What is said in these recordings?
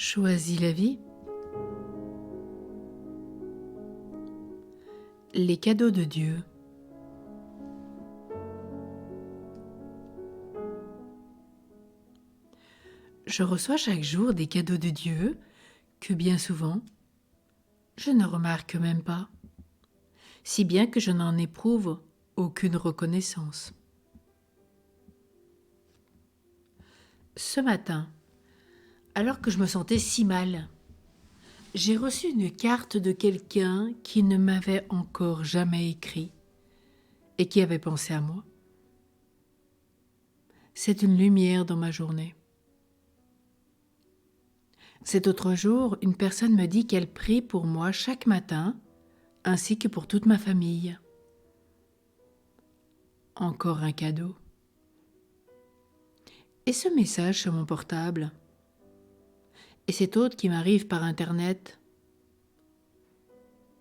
Choisis la vie. Les cadeaux de Dieu. Je reçois chaque jour des cadeaux de Dieu que bien souvent, je ne remarque même pas, si bien que je n'en éprouve aucune reconnaissance. Ce matin, alors que je me sentais si mal, j'ai reçu une carte de quelqu'un qui ne m'avait encore jamais écrit et qui avait pensé à moi. C'est une lumière dans ma journée. Cet autre jour, une personne me dit qu'elle prie pour moi chaque matin, ainsi que pour toute ma famille. Encore un cadeau. Et ce message sur mon portable. Et cet autre qui m'arrive par Internet.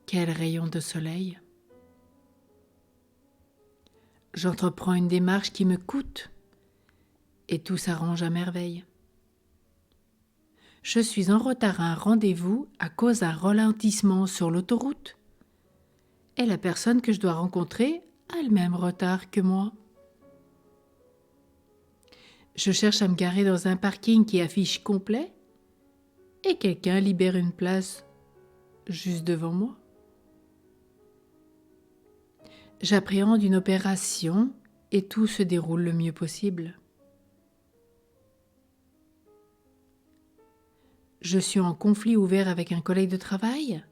Quel rayon de soleil. J'entreprends une démarche qui me coûte, et tout s'arrange à merveille. Je suis en retard à un rendez-vous à cause d'un ralentissement sur l'autoroute. Et la personne que je dois rencontrer a le même retard que moi. Je cherche à me garer dans un parking qui affiche complet et quelqu'un libère une place juste devant moi. J'appréhende une opération et tout se déroule le mieux possible. Je suis en conflit ouvert avec un collègue de travail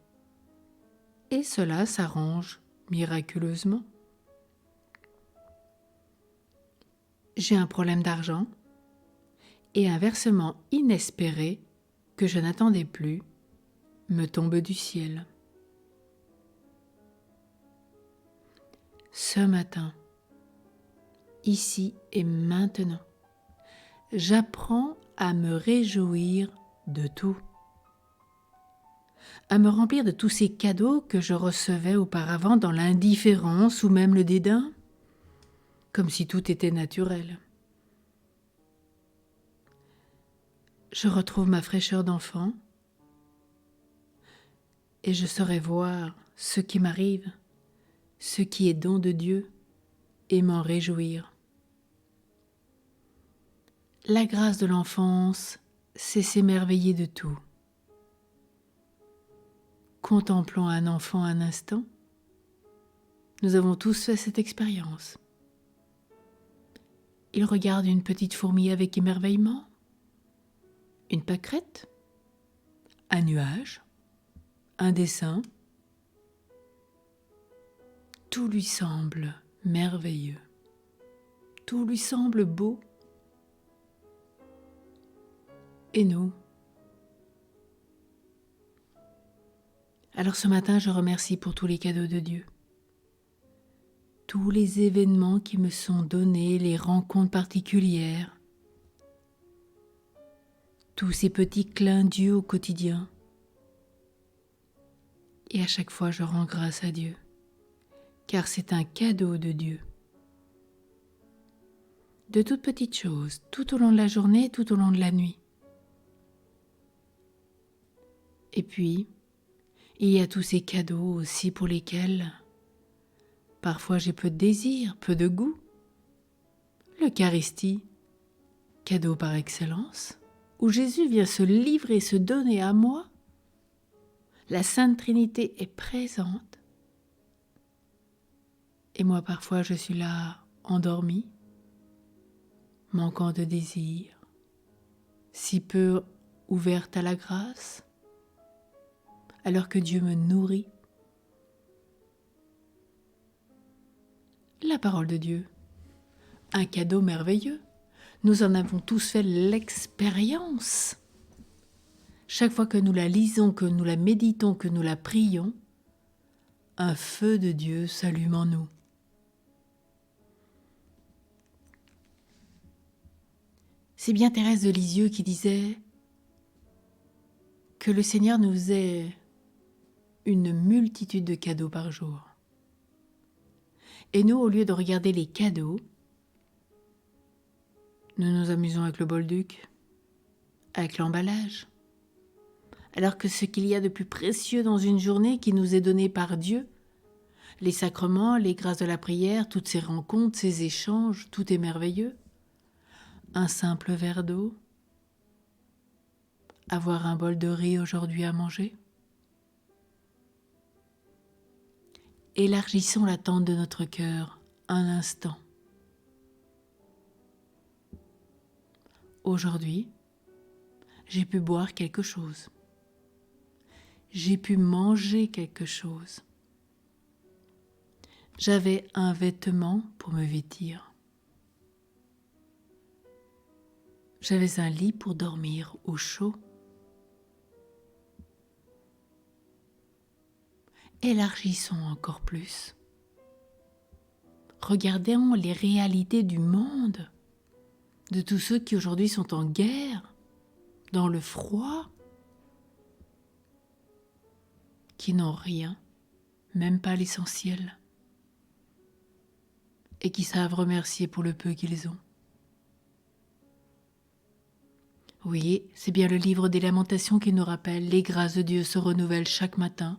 et cela s'arrange miraculeusement. J'ai un problème d'argent et un versement inespéré que je n'attendais plus me tombe du ciel. Ce matin, ici et maintenant, j'apprends à me réjouir de tout, à me remplir de tous ces cadeaux que je recevais auparavant dans l'indifférence ou même le dédain, comme si tout était naturel. Je retrouve ma fraîcheur d'enfant et je saurai voir ce qui m'arrive, ce qui est don de Dieu, et m'en réjouir. La grâce de l'enfance, c'est s'émerveiller de tout. Contemplons un enfant un instant. Nous avons tous fait cette expérience. Il regarde une petite fourmi avec émerveillement, une pâquerette, un nuage, un dessin. Tout lui semble merveilleux. Tout lui semble beau. Et nous? Alors ce matin, je remercie pour tous les cadeaux de Dieu. Tous les événements qui me sont donnés, les rencontres particulières, tous ces petits clins d'yeux au quotidien. Et à chaque fois, je rends grâce à Dieu, car c'est un cadeau de Dieu. De toutes petites choses, tout au long de la journée, tout au long de la nuit. Et puis, il y a tous ces cadeaux aussi pour lesquels parfois j'ai peu de désir, peu de goût. L'Eucharistie, cadeau par excellence, où Jésus vient se livrer, se donner à moi. La Sainte Trinité est présente. Et moi parfois je suis là, endormie, manquant de désir, si peu ouverte à la grâce, alors que Dieu me nourrit. La parole de Dieu, un cadeau merveilleux. Nous en avons tous fait l'expérience. Chaque fois que nous la lisons, que nous la méditons, que nous la prions, un feu de Dieu s'allume en nous. C'est bien Thérèse de Lisieux qui disait que le Seigneur nous faisait une multitude de cadeaux par jour. Et nous, au lieu de regarder les cadeaux, nous nous amusons avec le bolduc, avec l'emballage, alors que ce qu'il y a de plus précieux dans une journée qui nous est donnée par Dieu, les sacrements, les grâces de la prière, toutes ces rencontres, ces échanges, tout est merveilleux. Un simple verre d'eau, avoir un bol de riz aujourd'hui à manger. Élargissons la tente de notre cœur un instant. Aujourd'hui, j'ai pu boire quelque chose. J'ai pu manger quelque chose. J'avais un vêtement pour me vêtir. J'avais un lit pour dormir au chaud. Élargissons encore plus. Regardons les réalités du monde, de tous ceux qui aujourd'hui sont en guerre, dans le froid, qui n'ont rien, même pas l'essentiel, et qui savent remercier pour le peu qu'ils ont. Oui, c'est bien le livre des Lamentations qui nous rappelle: les grâces de Dieu se renouvellent chaque matin.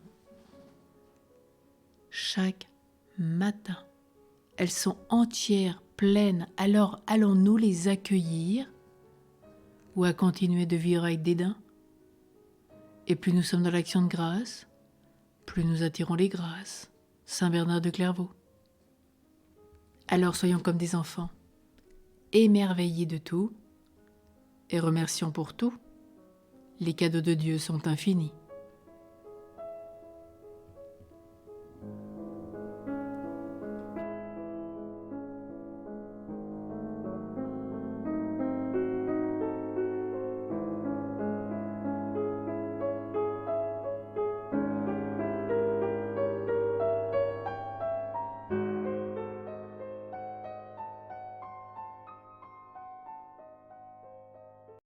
Chaque matin. Elles sont entières, pleines, alors allons-nous les accueillir ou à continuer de vivre avec dédain? Et plus nous sommes dans l'action de grâce, plus nous attirons les grâces. Saint Bernard de Clairvaux. Alors soyons comme des enfants, émerveillés de tout et remercions pour tout. Les cadeaux de Dieu sont infinis.